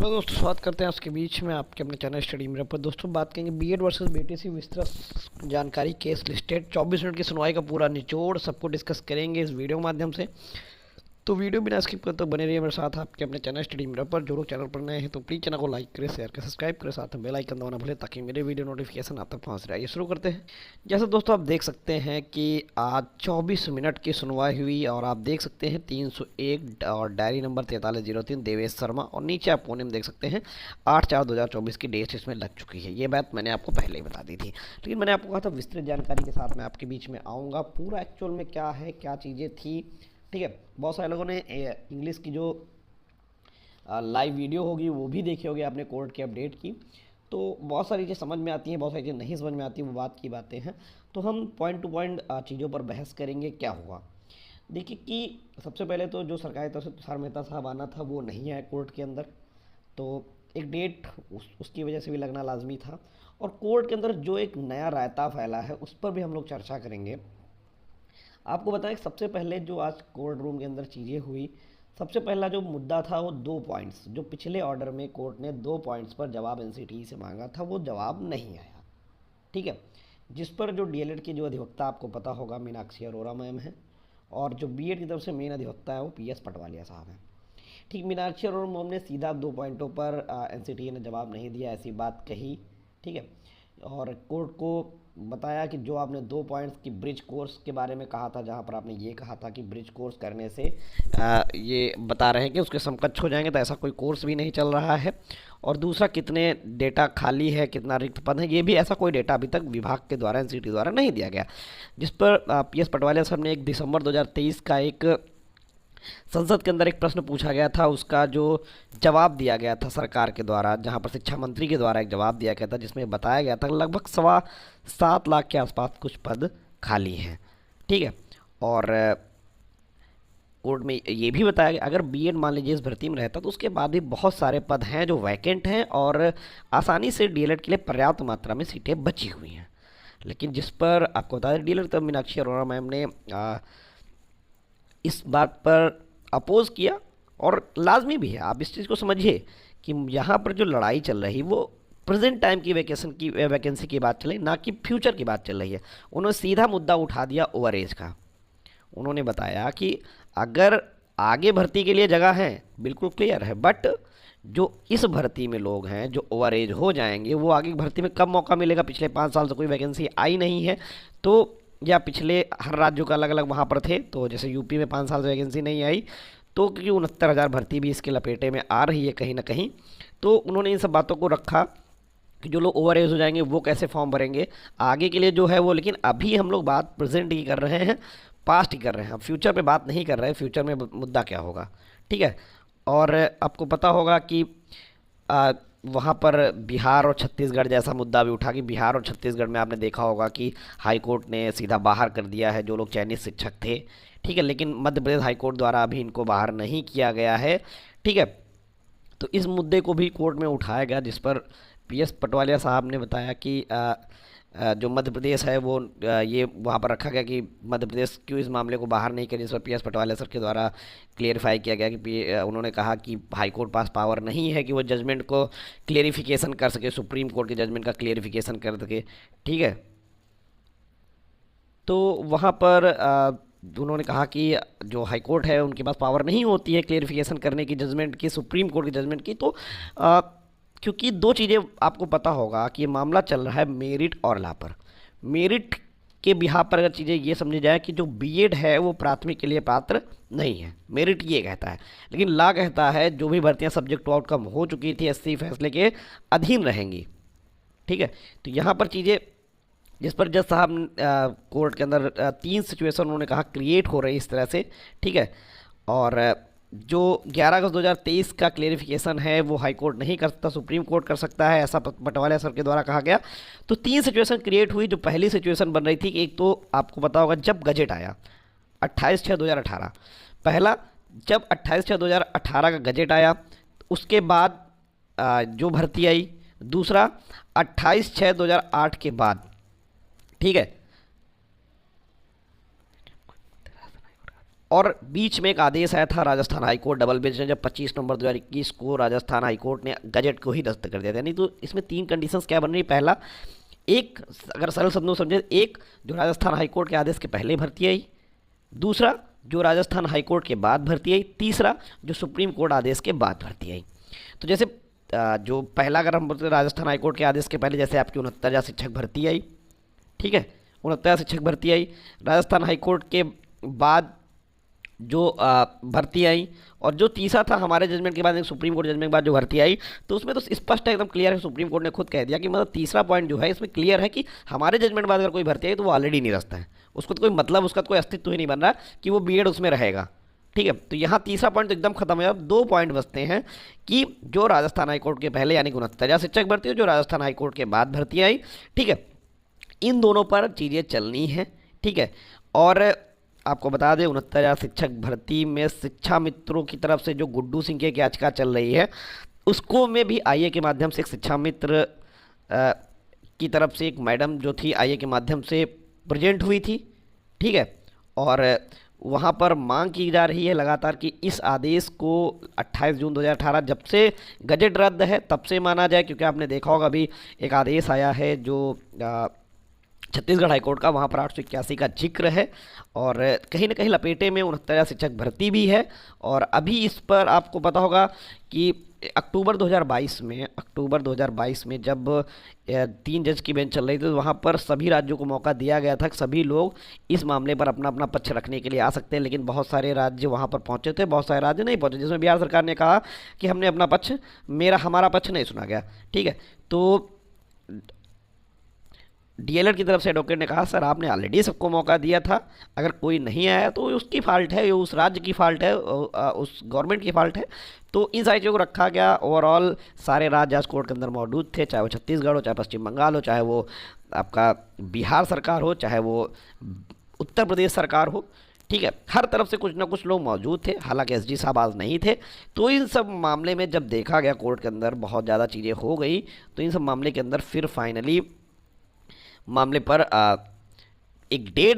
Hello दोस्तों, स्वागत करते हैं आपके बीच में आपके अपने चैनल स्टडी मेरा पर। दोस्तों बात करेंगे बीएड वर्सेस बीटीसी विस्तृत जानकारी केस लिस्टेड 24 मिनट की सुनवाई का पूरा निचोड़ सबको डिस्कस करेंगे इस वीडियो के माध्यम से। तो वीडियो बिना स्किप करते तो बने रहिए मेरे साथ आपके अपने चैनल स्टडी मेरा पर। जो लोग चैनल पर नए हैं तो प्लीज़ चैनल को लाइक करें, शेयर करें, सब्सक्राइब करें, साथ में बेल आइकन दबाना भूलें ताकि मेरे वीडियो नोटिफिकेशन आप तक पहुँच रहे। ये शुरू करते हैं। जैसे दोस्तों आप देख सकते हैं कि आज 24 मिनट की सुनवाई हुई और आप देख सकते हैं 301 और डायरी नंबर 4303 देवेश शर्मा, और नीचे आप कोने में देख सकते हैं 8/4/2024 की डेट इसमें लग चुकी है। ये बात मैंने आपको पहले ही बता दी थी, लेकिन मैंने आपको कहा था विस्तृत जानकारी के साथ मैं आपके बीच में आऊँगा। पूरा एक्चुअल में क्या है, क्या चीज़ें थी, ठीक है। बहुत सारे लोगों ने इंग्लिश की जो लाइव वीडियो होगी वो भी देखी होगी आपने कोर्ट के अपडेट की, तो बहुत सारी चीज़ें समझ में आती हैं, बहुत सारी चीज़ें नहीं समझ में आती, वो बात की बातें हैं। तो हम पॉइंट टू पॉइंट चीज़ों पर बहस करेंगे। क्या हुआ देखिए कि सबसे पहले तो जो सरकारी तरफ से तुषार मेहता साहब आना था वो नहीं आया कोर्ट के अंदर, तो एक डेट उसकी वजह से भी लगना लाजमी था। और कोर्ट के अंदर जो एक नया रायता फैला है उस पर भी हम लोग चर्चा करेंगे। आपको बताएं सबसे पहले जो आज कोर्ट रूम के अंदर चीज़ें हुई, सबसे पहला जो मुद्दा था वो 2 पॉइंट्स, जो पिछले ऑर्डर में कोर्ट ने 2 पॉइंट्स पर जवाब एनसीटीई से मांगा था वो जवाब नहीं आया, ठीक है। जिस पर जो डीएलएड की जो अधिवक्ता आपको पता होगा मीनाक्षी अरोड़ा मैम है, और जो बीएड की तरफ से मेन अधिवक्ता है वो पीएस पटवालिया साहब हैं। ठीक, मीनाक्षी अरोड़ा मैम ने सीधा 2 पॉइंटों पर एनसीटीई ने जवाब नहीं दिया ऐसी बात कही, ठीक है। और कोर्ट को बताया कि जो आपने 2 पॉइंट्स की ब्रिज कोर्स के बारे में कहा था, जहां पर आपने ये कहा था कि ब्रिज कोर्स करने से ये बता रहे हैं कि उसके समकक्ष हो जाएंगे, तो ऐसा कोई कोर्स भी नहीं चल रहा है। और दूसरा, कितने डेटा खाली है, कितना रिक्त पद है, ये भी ऐसा कोई डेटा अभी तक विभाग के द्वारा एनसीटी द्वारा नहीं दिया गया। जिस पर पीएस पटवालिया साहब ने 1 दिसंबर 2023 का एक संसद के अंदर एक प्रश्न पूछा गया था, उसका जो जवाब दिया गया था सरकार के द्वारा, जहां पर शिक्षा मंत्री के द्वारा एक जवाब दिया गया था जिसमें बताया गया था लगभग 7.25 लाख के आसपास कुछ पद खाली हैं, ठीक है। और कोर्ट में ये भी बताया गया अगर बीएड मान लीजिए इस भर्ती में रहता तो उसके बाद भी बहुत सारे पद हैं जो वैकेंट हैं और आसानी से डीएलएड के लिए पर्याप्त मात्रा में सीटें बची हुई हैं। लेकिन जिस पर आपको बता दें डीएलएड तब मीनाक्षी अरोड़ा मैम ने इस बात पर अपोज किया, और लाजमी भी है। आप इस चीज़ को समझिए कि यहाँ पर जो लड़ाई चल रही वो प्रेजेंट टाइम की वैकेंसी की बात चल रही, ना कि फ्यूचर की बात चल रही है। उन्होंने सीधा मुद्दा उठा दिया ओवर एज का। उन्होंने बताया कि अगर आगे भर्ती के लिए जगह है बिल्कुल क्लियर है, बट जो इस भर्ती में लोग हैं जो ओवर एज हो जाएंगे वो आगे भर्ती में कब मौका मिलेगा। पिछले 5 साल से कोई वैकेंसी आई नहीं है, तो या पिछले हर राज्यों का अलग अलग वहाँ पर थे, तो जैसे यूपी में 5 साल से वैकेंसी नहीं आई, तो क्योंकि 69,000 भर्ती भी इसके लपेटे में आ रही है कहीं ना कहीं, तो उन्होंने इन सब बातों को रखा कि जो लोग ओवर एज हो जाएंगे वो कैसे फॉर्म भरेंगे आगे के लिए जो है वो। लेकिन अभी हम लोग बात प्रेजेंट की कर रहे हैं, पास्ट ही कर रहे हैं, अब फ्यूचर पे बात नहीं कर रहे हैं, फ्यूचर में मुद्दा क्या होगा, ठीक है। और आपको पता होगा कि वहाँ पर बिहार और छत्तीसगढ़ जैसा मुद्दा भी उठा कि बिहार और छत्तीसगढ़ में आपने देखा होगा कि हाई कोर्ट ने सीधा बाहर कर दिया है जो लोग चयनित शिक्षक थे, ठीक है। लेकिन मध्य प्रदेश हाई कोर्ट द्वारा अभी इनको बाहर नहीं किया गया है, ठीक है। तो इस मुद्दे को भी कोर्ट में उठाया गया, जिस पर पीएस पटवालिया साहब ने बताया कि जो मध्य प्रदेश है वो ये वहाँ पर रखा गया कि मध्य प्रदेश क्यों इस मामले को बाहर नहीं किया, जिस पर पीएस पटवालिया सर के द्वारा क्लियरिफाई किया गया कि उन्होंने कहा कि हाई कोर्ट पास पावर नहीं है कि वो जजमेंट को क्लियरिफिकेशन कर सके, सुप्रीम कोर्ट के जजमेंट का क्लियरिफिकेशन कर सके, ठीक है। तो वहाँ पर उन्होंने कहा कि जो हाई कोर्ट है उनके पास पावर नहीं होती है क्लियरिफिकेशन करने की जजमेंट की, सुप्रीम कोर्ट की जजमेंट की। तो क्योंकि 2 चीज़ें आपको पता होगा कि ये मामला चल रहा है मेरिट और ला पर। मेरिट के बिहार पर अगर चीज़ें ये समझी जाए कि जो बीएड है वो प्राथमिक के लिए पात्र नहीं है, मेरिट ये कहता है, लेकिन ला कहता है जो भी भर्तियां सब्जेक्ट टू आउटकम हो चुकी थी एससी फैसले के अधीन रहेंगी, ठीक है। तो यहाँ पर चीज़ें जिस पर जज साहब कोर्ट के अंदर 3 सिचुएशन उन्होंने कहा क्रिएट हो रही इस तरह से, ठीक है। और जो 11 अगस्त 2023 का क्लेरिफिकेशन है वो हाई कोर्ट नहीं कर सकता, सुप्रीम कोर्ट कर सकता है, ऐसा पटवालिया सर के द्वारा कहा गया। तो 3 सिचुएशन क्रिएट हुई। जो पहली सिचुएशन बन रही थी कि एक तो आपको पता होगा जब गजट आया 28/6/2018, पहला जब 28/6/2018 का गजट आया उसके बाद जो भर्ती आई, दूसरा 28/6/2008 के बाद, ठीक है। और बीच में एक आदेश आया था राजस्थान हाईकोर्ट डबल बेंच ने, जब 25 नवंबर 2021 को राजस्थान हाईकोर्ट ने गजट को ही रद्द कर दिया था। यानी तो इसमें 3 कंडीशंस क्या बन रही, पहला, एक अगर सरल शब्दों में समझे, एक जो राजस्थान हाईकोर्ट के आदेश के पहले भर्ती आई, दूसरा जो राजस्थान हाईकोर्ट के बाद भर्ती आई, तीसरा जो सुप्रीम कोर्ट आदेश के बाद भर्ती आई। तो जैसे जो पहला अगर हम बोलते राजस्थान हाईकोर्ट के आदेश के पहले, जैसे आपकी 69,000 शिक्षक भर्ती आई, ठीक है, 69,000 शिक्षक भर्ती आई। राजस्थान हाईकोर्ट के बाद जो भर्ती आई, और जो तीसरा था हमारे जजमेंट के बाद, एक सुप्रीम कोर्ट जजमेंट के बाद जो भर्ती आई, तो उसमें तो स्पष्ट है, एकदम क्लियर है, सुप्रीम कोर्ट ने खुद कह दिया कि मतलब तीसरा पॉइंट जो है इसमें क्लियर है कि हमारे जजमेंट के बाद अगर कोई भर्ती आई तो वो ऑलरेडी निरस्त है, उसको तो कोई मतलब, उसका तो कोई अस्तित्व ही नहीं बन रहा कि वो बीएड उसमें रहेगा। ठीक है, तो यहाँ तीसरा पॉइंट तो एकदम खत्म हो गया। अब 2 पॉइंट बचते हैं कि जो राजस्थान हाईकोर्ट के पहले यानी 69,000 शिक्षक भर्ती हो, जो राजस्थान हाईकोर्ट के बाद भर्ती आई, ठीक है, इन दोनों पर चीज़ें चलनी हैं। ठीक है, और आपको बता दें 69,000 शिक्षक भर्ती में शिक्षा मित्रों की तरफ से जो गुड्डू सिंह की याचिका चल रही है, उसको में भी आईए के माध्यम से एक शिक्षा मित्र की तरफ से एक मैडम जो थी आईए के माध्यम से प्रेजेंट हुई थी। ठीक है, और वहाँ पर मांग की जा रही है लगातार कि इस आदेश को 28 जून 2018 जब से गजट रद्द है तब से माना जाए, क्योंकि आपने देखा होगा अभी एक आदेश आया है जो छत्तीसगढ़ हाईकोर्ट का, वहाँ पर 881 का जिक्र है, और कहीं ना कहीं लपेटे में 69,000 शिक्षक भर्ती भी है। और अभी इस पर आपको पता होगा कि अक्टूबर 2022 में जब 3 जज की बेंच चल रही थी, तो वहाँ पर सभी राज्यों को मौका दिया गया था कि सभी लोग इस मामले पर अपना अपना पक्ष रखने के लिए आ सकते हैं, लेकिन बहुत सारे राज्य वहाँ पर पहुँचे थे, बहुत सारे राज्य नहीं पहुँचे, जिसमें बिहार सरकार ने कहा कि हमने अपना पक्ष, हमारा पक्ष नहीं सुना गया। ठीक है, तो डीएलएड की तरफ से एडवोकेट ने कहा सर आपने ऑलरेडी सबको मौका दिया था, अगर कोई नहीं आया तो उसकी फ़ाल्ट है, उस राज्य की फ़ाल्ट है, उस गवर्नमेंट की फ़ाल्ट है। तो इन सारी चीज़ों को रखा गया। ओवरऑल सारे राज्य आज कोर्ट के अंदर मौजूद थे, चाहे वो छत्तीसगढ़ हो, चाहे पश्चिम बंगाल हो, चाहे वो आपका बिहार सरकार हो, चाहे वो उत्तर प्रदेश सरकार हो। ठीक है, हर तरफ से कुछ ना कुछ लोग मौजूद थे, हालांकि एसडी साहब आज नहीं थे। तो इन सब मामले में जब देखा गया कोर्ट के अंदर बहुत ज़्यादा चीज़ें हो गई, तो इन सब मामले के अंदर फिर फाइनली मामले पर एक डेट